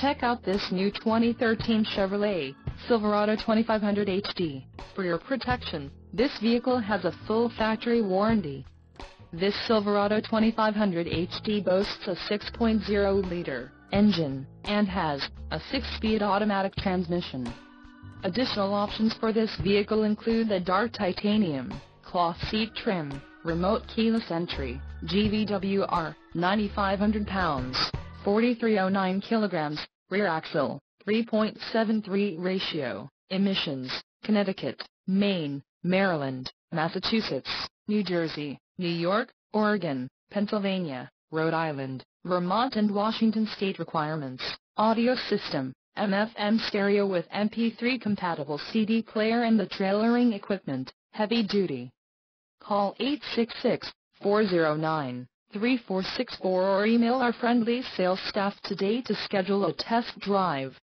Check out this new 2013 Chevrolet Silverado 2500 HD. For your protection, this vehicle has a full factory warranty. This Silverado 2500 HD boasts a 6.0-liter engine and has a 6-speed automatic transmission. Additional options for this vehicle include the dark titanium cloth seat trim, remote keyless entry, GVWR, 9,500 pounds, 4,309 kilograms, rear axle, 3.73 ratio, emissions, Connecticut, Maine, Maryland, Massachusetts, New Jersey, New York, Oregon, Pennsylvania, Rhode Island, Vermont and Washington state requirements. Audio system, AM/FM stereo with MP3 compatible CD player and the trailering equipment, heavy duty. Call 866-409-3464 or email our friendly sales staff today to schedule a test drive.